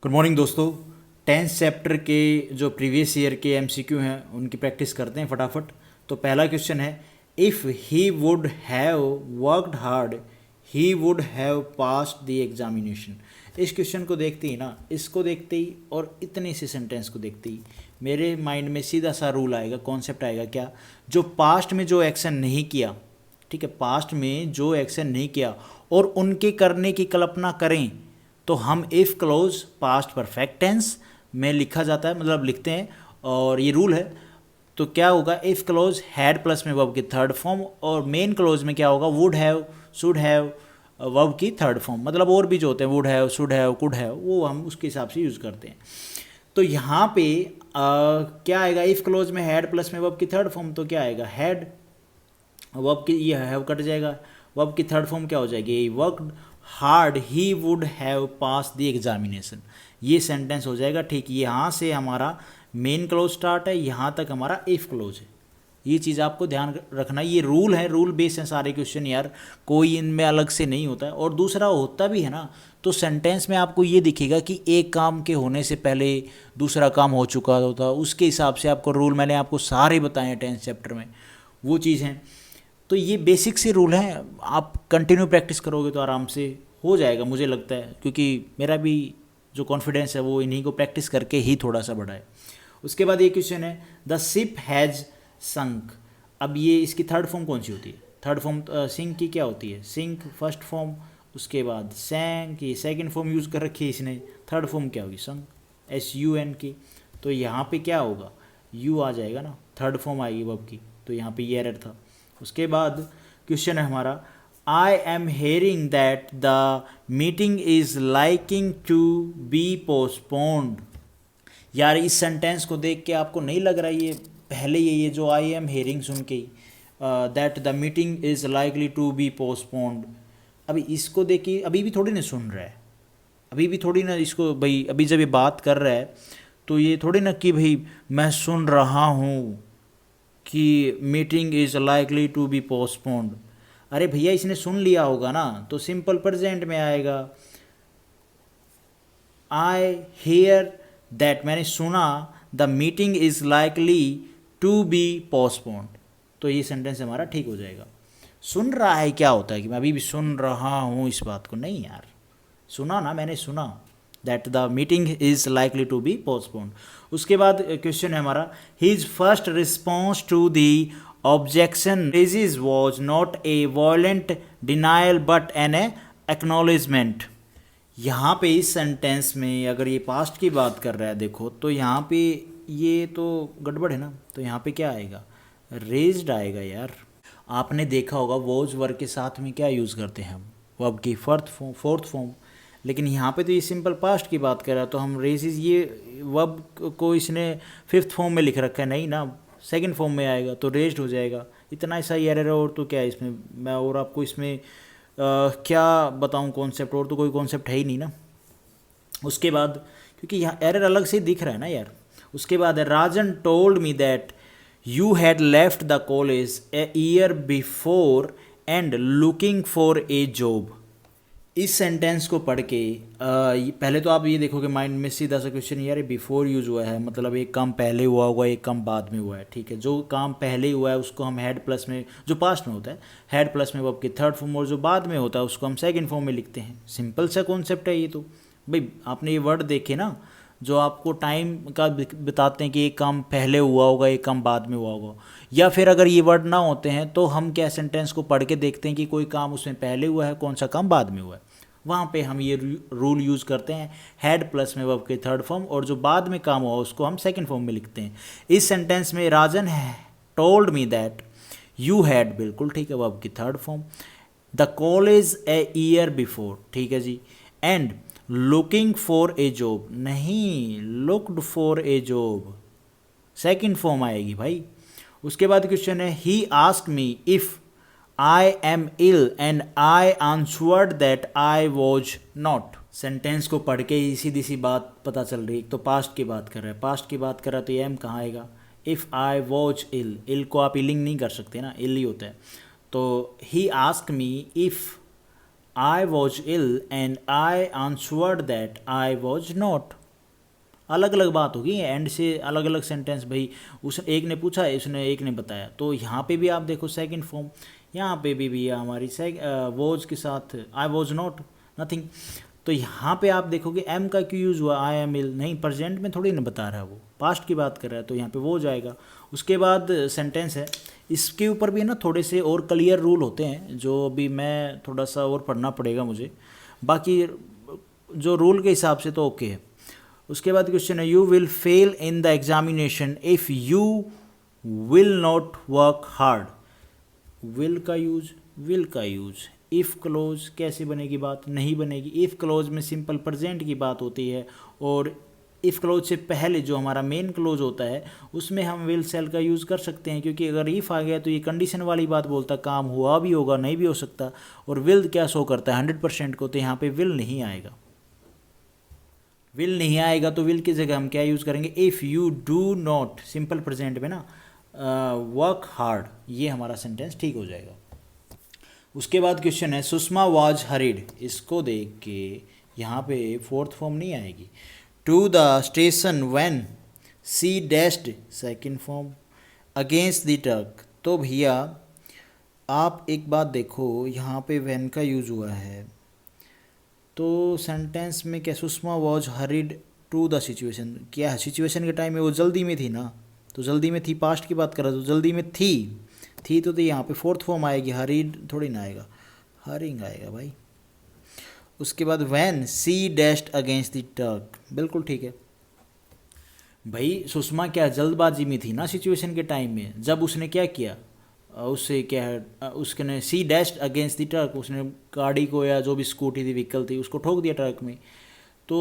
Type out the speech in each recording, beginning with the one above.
Good morning दोस्तों। Tenth chapter के जो प्रीवियस ईयर के एमसीक्यू हैं उनकी प्रैक्टिस करते हैं फटाफट। तो पहला क्वेश्चन है, if he would have worked hard he would have passed the examination. इस क्वेश्चन को देखते ही ना, इसको देखते ही और इतने से सेंटेंस को देखते ही मेरे माइंड में सीधा सा रूल आएगा, कॉन्सेप्ट आएगा क्या, जो पास्ट में जो एक्शन नहीं किया, ठीक है, पास्ट में जो एक्शन नहीं किया और उनके करने की कल्पना करें तो हम if clause past perfect tense में लिखा जाता है, मतलब लिखते हैं और ये रूल है। तो क्या होगा, इफ़ क्लोज हैड प्लस में वर्ब की थर्ड फॉर्म और मेन क्लोज में क्या होगा, would have should have verb की थर्ड फॉर्म, मतलब और भी जो होते हैं would have should have could have वो हम उसके हिसाब से यूज़ करते हैं। तो यहाँ पे क्या आएगा, इफ़ क्लोज में हैड प्लस में वर्ब की थर्ड फॉर्म, तो क्या आएगा हैड, वर्ब की ये हैव कट जाएगा, वर्ब की थर्ड फॉर्म क्या हो जाएगी, worked hard he would have pass the examination. ये सेंटेंस हो जाएगा ठीक। यहाँ से हमारा मेन क्लोज स्टार्ट है, यहाँ तक हमारा इफ क्लोज है। ये चीज़ आपको ध्यान रखना, ये रूल है, रूल बेस है सारे क्वेश्चन यार, कोई इनमें अलग से नहीं होता है। और दूसरा होता भी है ना तो सेंटेंस में आपको ये दिखेगा कि एक काम के होने से पहले दूसरा काम हो चुका होता, उसके हिसाब से आपको रूल मैंने आपको सारे बताए हैं टेंथ चैप्टर में, वो चीज़ हैं। तो ये बेसिक से रूल हैं, आप कंटिन्यू प्रैक्टिस करोगे तो आराम से हो जाएगा मुझे लगता है, क्योंकि मेरा भी जो कॉन्फिडेंस है वो इन्हीं को प्रैक्टिस करके ही थोड़ा सा बढ़ा है। उसके बाद ये क्वेश्चन है, द शिप हैज़ संक। अब ये इसकी थर्ड फॉर्म कौन सी होती है, थर्ड फॉर्म सिंक की क्या होती है, सिंक फर्स्ट फॉर्म, उसके बाद सैंक की सेकेंड फॉर्म यूज़ कर रखी है इसने, थर्ड फॉर्म क्या होगी संक, SUN की। तो यहाँ पे क्या होगा, यू आ जाएगा ना, थर्ड फॉर्म आएगी वर्ब की, तो यहाँ पे ये एरर था। उसके बाद क्वेश्चन है हमारा, I am hearing that the meeting is liking to be postponed. यार इस सेंटेंस को देख के आपको नहीं लग रहा ये पहले ये जो आई एम हेयरिंग सुन के ही that the meeting is likely to be postponed, अभी इसको देख के अभी भी थोड़ी ना सुन रहा है, अभी भी थोड़ी ना इसको भाई, अभी जब ये बात कर रहा है तो ये थोड़ी ना कि भाई मैं सुन रहा हूँ कि meeting is likely to be postponed. अरे भैया इसने सुन लिया होगा ना, तो सिंपल प्रेजेंट में आएगा, आई हेयर दैट, मैंने सुना, the meeting is likely to be postponed. तो ये सेंटेंस हमारा ठीक हो जाएगा। सुन रहा है क्या होता है कि मैं अभी भी सुन रहा हूँ इस बात को, नहीं यार, सुना ना, मैंने सुना that the meeting is likely to be postponed. उसके बाद क्वेश्चन है हमारा, his first response to the objection raises was not a violent denial but an acknowledgement. यहाँ पे इस सेंटेंस में अगर ये पास्ट की बात कर रहा है देखो, तो यहाँ पे ये तो गड़बड़ है ना, तो यहाँ पे क्या आएगा, रेज्ड आएगा यार। आपने देखा होगा वॉज वर्ग के साथ में क्या यूज़ करते हैं हम, वर्ब की फोर्थ फॉर्म, लेकिन यहाँ पे तो ये सिंपल पास्ट की बात कर रहा है, तो हम रेजिज ये वर्ब को इसने फिफ्थ फॉर्म में लिख रखा है, नहीं ना, सेकंड फॉर्म में आएगा तो रेज्ड हो जाएगा। इतना ऐसा ही एरर है, और तो क्या है इसमें, मैं और आपको इसमें क्या बताऊं कॉन्सेप्ट, और तो कोई कॉन्सेप्ट है ही नहीं ना। उसके बाद क्योंकि यहाँ एरर अलग से दिख रहा है ना यार। उसके बाद है, Rajan told me that you had left the college a year before and looking for a job. इस सेंटेंस को पढ़ के पहले तो आप ये देखोगे माइंड में सीधा सा क्वेश्चन, यार बिफोर यूज हुआ है, मतलब एक काम पहले हुआ होगा, एक काम बाद में हुआ है, ठीक है। जो काम पहले हुआ है उसको हम हेड प्लस में, जो पास्ट में होता है हेड प्लस में वर्ब की थर्ड फॉर्म, और जो बाद में होता है उसको हम सेकंड फॉर्म में लिखते हैं। सिंपल सा कॉन्सेप्ट है ये। तो भाई आपने ये वर्ड देखे ना जो आपको टाइम का बताते हैं कि एक काम पहले हुआ होगा, एक काम बाद में हुआ होगा, या फिर अगर ये वर्ड ना होते हैं तो हम क्या सेंटेंस को पढ़ के देखते हैं कि कोई काम उसमें पहले हुआ है, कौन सा काम बाद में हुआ है, वहाँ पे हम ये रूल यूज़ करते हैं, हेड प्लस में वर्ब के थर्ड फॉर्म, और जो बाद में काम हुआ उसको हम सेकंड फॉर्म में लिखते हैं। इस सेंटेंस में राजन है told me that you had, बिल्कुल ठीक है, वर्ब की third form, the college a year before, ठीक है जी, and looking for a job, नहीं looked for a job, second form आएगी भाई। उसके बाद क्वेश्चन है, he asked me if I am ill and I answered that I was not। Sentence को पढ़ के ही सीधी सी बात पता चल रही है, एक तो पास्ट की बात कर रहा है, पास्ट की बात कर रहा है तो ये एम कहाँ आएगा, इफ़ आई वॉज इल, इल को आप इलिंग नहीं कर सकते ना, इल ही होता है। तो he ask me if I was ill and I answered that I was not. अलग अलग बात होगी, एंड से अलग अलग सेंटेंस भाई, उस एक ने पूछा उसने एक ने बताया। तो यहाँ पे भी आप देखो सेकंड फॉर्म, यहाँ पे भी हमारी वॉज के साथ आई वॉज नॉट नथिंग। तो यहाँ पे आप देखोगे एम का क्यों यूज़ हुआ, आई एम इल नहीं, प्रेजेंट में थोड़ी ना बता रहा है, वो पास्ट की बात कर रहा है, तो यहाँ पे वो जाएगा। उसके बाद सेंटेंस है, इसके ऊपर भी ना थोड़े से और क्लियर रूल होते हैं, जो अभी मैं थोड़ा सा और पढ़ना पड़ेगा मुझे, बाकी जो रूल के हिसाब से तो ओके है। उसके बाद क्वेश्चन है, you will fail in the examination if you will not work hard. Will का यूज इफ़ क्लोज कैसे बनेगी, बात नहीं बनेगी। इफ़ क्लोज में सिंपल प्रेजेंट की बात होती है, और इफ़ क्लोज से पहले जो हमारा मेन क्लोज होता है उसमें हम विल सेल का यूज़ कर सकते हैं, क्योंकि अगर इफ़ आ गया तो ये कंडीशन वाली बात बोलता, काम हुआ भी होगा नहीं भी हो सकता, और विल क्या शो करता है 100% को, तो यहाँ पे विल नहीं आएगा। विल नहीं आएगा तो विल की जगह हम क्या यूज़ करेंगे, if you do not, simple present में ना वर्क हार्ड, ये हमारा सेंटेंस ठीक हो जाएगा। उसके बाद क्वेश्चन है, सुषमा वाज हरीड। इसको देख के यहाँ पे फोर्थ फॉर्म नहीं आएगी। To the station when she dashed, second form. Against the truck, तो भैया आप एक बात देखो, यहाँ पे व्हेन का यूज़ हुआ है, तो सेंटेंस में क्या, Sushma was hurried to the situation, क्या है सिचुएशन के टाइम में वो जल्दी में थी ना, तो जल्दी में थी, पास्ट की बात कर रहा, तो जल्दी में थी तो यहाँ पे फोर्थ फॉर्म आएगी, हरीड थोड़ी ना आएगा, हरिंग आएगा भाई। उसके बाद when she dashed against the truck, बिल्कुल ठीक है भाई। सुषमा क्या जल्दबाजी में थी ना सिचुएशन के टाइम में, जब उसने क्या किया, उससे क्या है, उसने सी डैश्ड अगेंस्ट द ट्रक, उसने गाड़ी को या जो भी स्कूटी थी व्हीकल थी उसको ठोक दिया ट्रक में। तो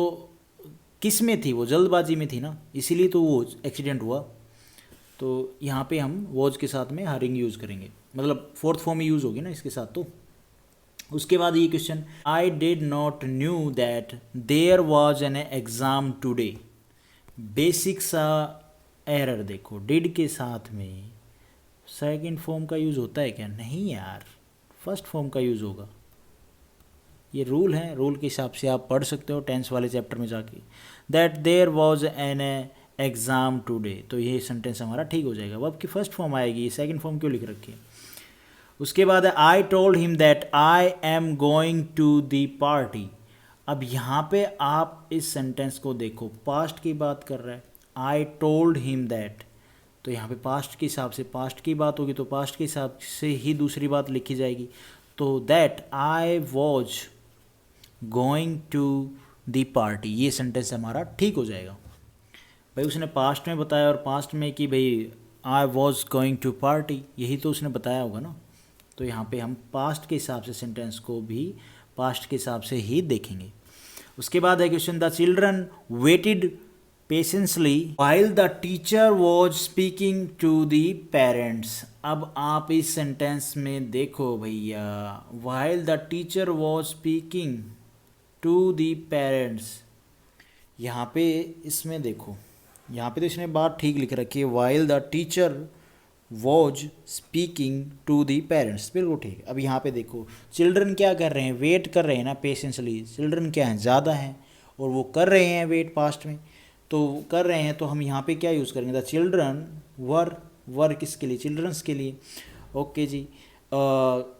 किस में थी वो, जल्दबाजी में थी ना, इसीलिए तो वो एक्सीडेंट हुआ। तो यहाँ पे हम वॉज के साथ में हरिंग यूज़ करेंगे, मतलब फोर्थ फॉर्म ही यूज़ होगी ना इसके साथ। तो उसके बाद ये question, I did not knew that there was an exam today. Basic सा एरर देखो, डिड के साथ में सेकंड फॉर्म का यूज़ होता है क्या, नहीं यार, फर्स्ट फॉर्म का यूज़ होगा। ये रूल है, रूल के हिसाब से आप पढ़ सकते हो टेंस वाले चैप्टर में जाके, that there was an exam today, तो ये सेंटेंस हमारा ठीक हो जाएगा। अब आपकी फर्स्ट फॉर्म आएगी, सेकंड फॉर्म क्यों लिख रखी है। उसके बाद है, I told him that I am going to the party. अब यहाँ पे आप इस सेंटेंस को देखो, पास्ट की बात कर रहा है, आई टोल्ड हिम दैट, तो यहाँ पे पास्ट के हिसाब से पास्ट की बात होगी, तो पास्ट के हिसाब से ही दूसरी बात लिखी जाएगी। तो that I was going to the party, ये सेंटेंस हमारा ठीक हो जाएगा। भाई उसने पास्ट में बताया, और पास्ट में कि भाई I was going to party, यही तो उसने बताया होगा ना। तो यहाँ पे हम पास्ट के हिसाब से सेंटेंस को भी पास्ट के हिसाब से ही देखेंगे। उसके बाद है question, the children waited patiently while the teacher was speaking to the parents. अब आप इस सेंटेंस में देखो भैया, while the teacher was speaking to the parents, यहाँ पे इसमें देखो, यहाँ पे तो इसने बात ठीक लिख रखी है, while the teacher was speaking to the parents, बिल्कुल ठीक। अब यहाँ पे देखो, चिल्ड्रन क्या कर रहे हैं, वेट कर रहे हैं ना पेशेंसली, चिल्ड्रन क्या हैं, ज़्यादा हैं, और वो कर रहे हैं वेट पास्ट में, तो कर रहे हैं, तो हम यहाँ पे क्या यूज़ करेंगे, द चिल्ड्रन वर किसके लिए, चिल्ड्रंस के लिए, ओके जी।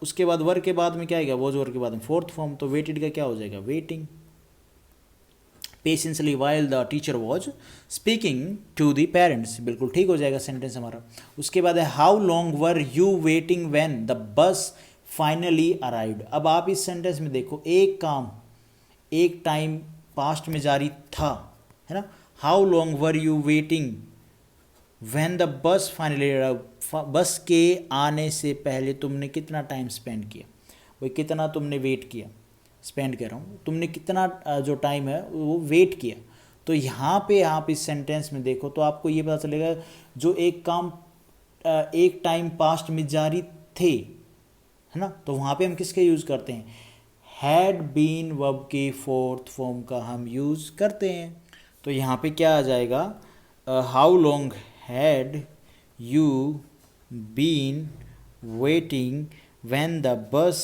उसके बाद वर के बाद में क्या आएगा, वॉज वर के बाद में फोर्थ फॉर्म, तो वेटेड का क्या हो जाएगा, waiting. Patiently while the teacher was speaking to the parents, बिल्कुल ठीक हो जाएगा सेंटेंस हमारा। उसके बाद है, how long were you waiting when the bus finally arrived. अब आप इस सेंटेंस में देखो, एक काम एक टाइम पास्ट में जारी था, है ना। How long were you waiting when the bus finally arrived, बस के आने से पहले तुमने कितना टाइम स्पेंड किया, वही कितना तुमने वेट किया, स्पेंड कर रहा हूँ, तुमने कितना जो टाइम है वो वेट किया। तो यहाँ पे आप इस सेंटेंस में देखो तो आपको ये पता चलेगा, जो एक काम एक टाइम पास्ट में जारी थे, है ना, तो वहाँ पे हम किसके यूज़ करते हैं, हैड बीन वर्ब के फोर्थ फॉर्म का हम यूज़ करते हैं। तो यहाँ पे क्या आ जाएगा, how long had you been waiting when the bus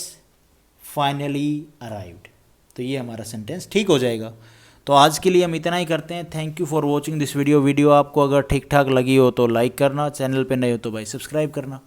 finally arrived. तो ये हमारा सेंटेंस ठीक हो जाएगा। तो आज के लिए हम इतना ही करते हैं। Thank you for watching this video. Video आपको अगर ठीक ठाक लगी हो तो लाइक करना, चैनल पे नए हो तो भाई सब्सक्राइब करना।